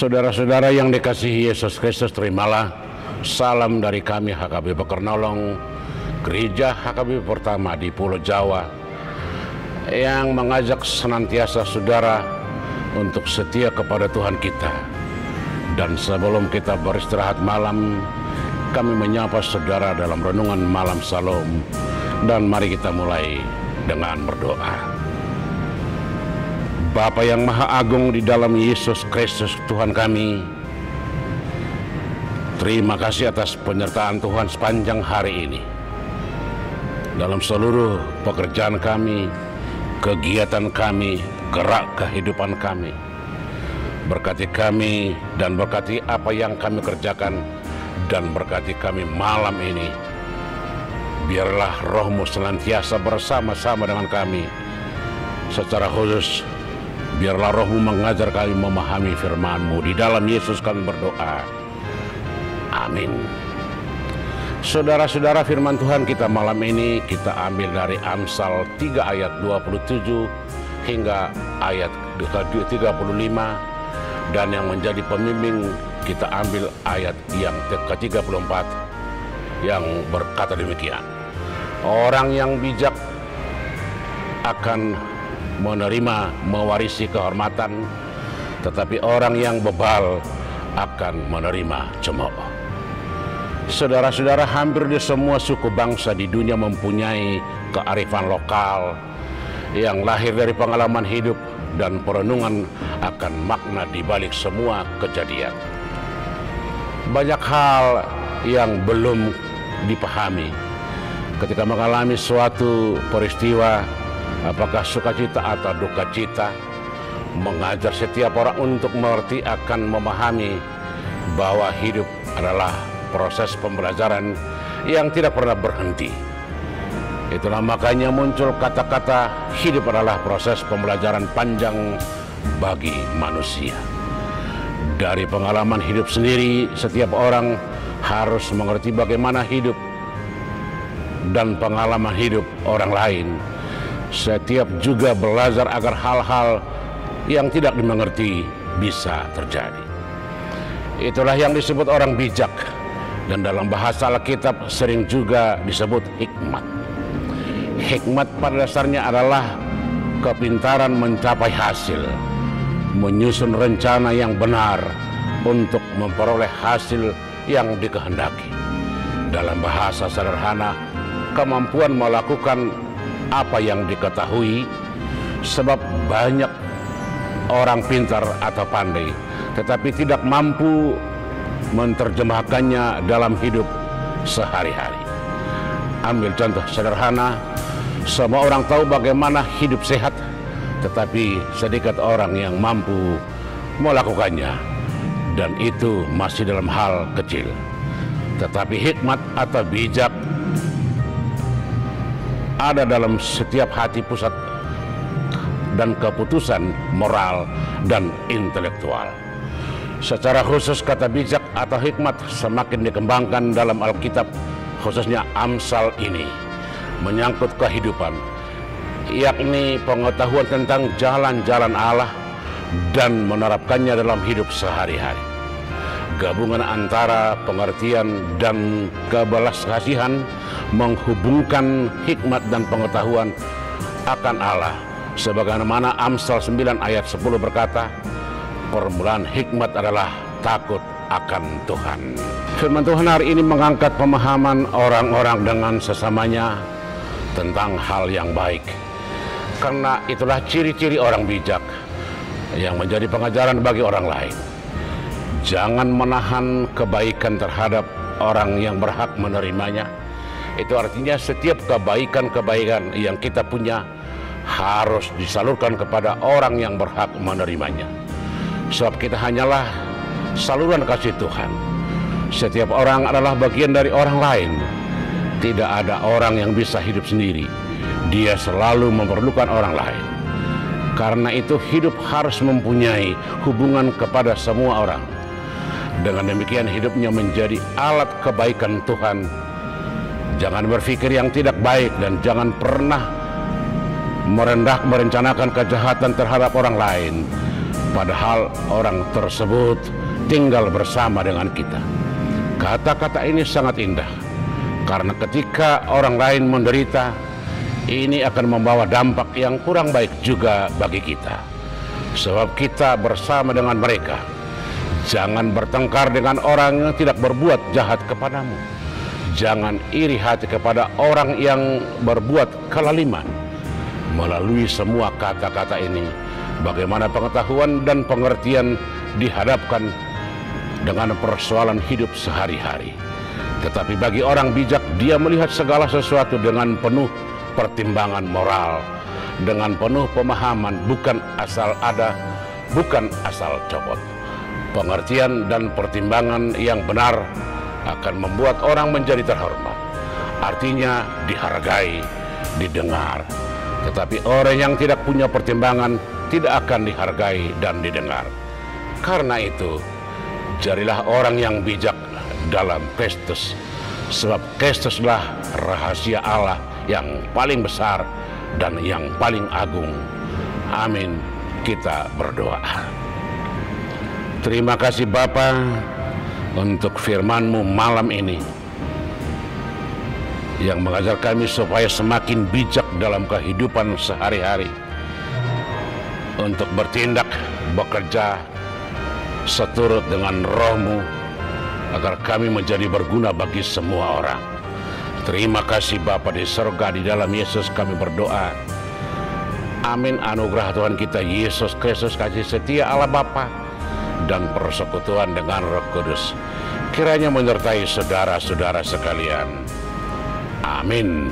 Saudara-saudara yang dikasihi Yesus Kristus, terimalah salam dari kami HKBP Pekernolong, Gereja HKBP pertama di Pulau Jawa, yang mengajak senantiasa saudara untuk setia kepada Tuhan kita. Dan sebelum kita beristirahat malam, kami menyapa saudara dalam renungan malam Salom. Dan mari kita mulai dengan berdoa. Bapa yang Maha Agung di dalam Yesus Kristus Tuhan kami, terima kasih atas penyertaan Tuhan sepanjang hari ini. Dalam seluruh pekerjaan kami, kegiatan kami, gerak kehidupan kami. Berkati kami dan berkati apa yang kami kerjakan, dan berkati kami malam ini. Biarlah Roh-Mu senantiasa bersama-sama dengan kami. Secara khusus, biarlah Roh-Mu mengajar kami memahami firman-Mu. Di dalam Yesus kami berdoa. Amin. Saudara-saudara, firman Tuhan kita malam ini kita ambil dari Amsal 3 ayat 27 hingga ayat 35. Dan yang menjadi pembimbing kita ambil ayat yang ke-34 yang berkata demikian. Orang yang bijak akan menerima mewarisi kehormatan, tetapi orang yang bebal akan menerima cemooh. Saudara-saudara, hampir di semua suku bangsa di dunia mempunyai kearifan lokal yang lahir dari pengalaman hidup dan perenungan akan makna di balik semua kejadian. Banyak hal yang belum dipahami ketika mengalami suatu peristiwa, apakah sukacita atau duka cita. Mengajar setiap orang untuk mengerti akan memahami bahwa hidup adalah proses pembelajaran yang tidak pernah berhenti. Itulah makanya muncul kata-kata hidup adalah proses pembelajaran panjang bagi manusia. Dari pengalaman hidup sendiri, setiap orang harus mengerti bagaimana hidup dan pengalaman hidup orang lain. Setiap juga belajar agar hal-hal yang tidak dimengerti bisa terjadi. Itulah yang disebut orang bijak, dan dalam bahasa Alkitab sering juga disebut hikmat. Hikmat pada dasarnya adalah kepintaran mencapai hasil, menyusun rencana yang benar untuk memperoleh hasil yang dikehendaki. Dalam bahasa sederhana, kemampuan melakukan apa yang diketahui, sebab banyak orang pintar atau pandai tetapi tidak mampu menerjemahkannya dalam hidup sehari-hari. Ambil contoh sederhana, semua orang tahu bagaimana hidup sehat, tetapi sedikit orang yang mampu melakukannya, dan itu masih dalam hal kecil. Tetapi hikmat atau bijak ada dalam setiap hati pusat dan keputusan moral dan intelektual. Secara khusus kata bijak atau hikmat semakin dikembangkan dalam Alkitab, khususnya Amsal ini menyangkut kehidupan, yakni pengetahuan tentang jalan-jalan Allah dan menerapkannya dalam hidup sehari-hari. Gabungan antara pengertian dan kebelas kasihan menghubungkan hikmat dan pengetahuan akan Allah. Sebagaimana Amsal 9 ayat 10 berkata, permulaan hikmat adalah takut akan Tuhan. Firman Tuhan hari ini mengangkat pemahaman orang-orang dengan sesamanya tentang hal yang baik. Karena itulah ciri-ciri orang bijak yang menjadi pengajaran bagi orang lain. Jangan menahan kebaikan terhadap orang yang berhak menerimanya. Itu artinya setiap kebaikan-kebaikan yang kita punya harus disalurkan kepada orang yang berhak menerimanya. Sebab kita hanyalah saluran kasih Tuhan. Setiap orang adalah bagian dari orang lain. Tidak ada orang yang bisa hidup sendiri. Dia selalu memerlukan orang lain. Karena itu hidup harus mempunyai hubungan kepada semua orang. Dengan demikian hidupnya menjadi alat kebaikan Tuhan. Jangan berpikir yang tidak baik dan jangan pernah merencanakan kejahatan terhadap orang lain. Padahal orang tersebut tinggal bersama dengan kita. Kata-kata ini sangat indah, karena ketika orang lain menderita, ini akan membawa dampak yang kurang baik juga bagi kita. Sebab kita bersama dengan mereka. Jangan bertengkar dengan orang yang tidak berbuat jahat kepadamu. Jangan iri hati kepada orang yang berbuat kelaliman. Melalui semua kata-kata ini, bagaimana pengetahuan dan pengertian dihadapkan dengan persoalan hidup sehari-hari. Tetapi bagi orang bijak, dia melihat segala sesuatu dengan penuh pertimbangan moral, dengan penuh pemahaman, bukan asal ada, bukan asal copot. Pengertian dan pertimbangan yang benar akan membuat orang menjadi terhormat. Artinya dihargai, didengar. Tetapi orang yang tidak punya pertimbangan tidak akan dihargai dan didengar. Karena itu, jadilah orang yang bijak dalam Kristus, sebab Kristuslah rahasia Allah yang paling besar dan yang paling agung. Amin. Kita berdoa. Terima kasih Bapa untuk firman-Mu malam ini yang mengajar kami supaya semakin bijak dalam kehidupan sehari-hari, untuk bertindak, bekerja seturut dengan Roh-Mu, agar kami menjadi berguna bagi semua orang. Terima kasih Bapa di surga, di dalam Yesus kami berdoa. Amin. Anugerah Tuhan kita Yesus Kristus, kasih setia Allah Bapa, dan persekutuan dengan Roh Kudus kiranya menyertai saudara-saudara sekalian. Amin.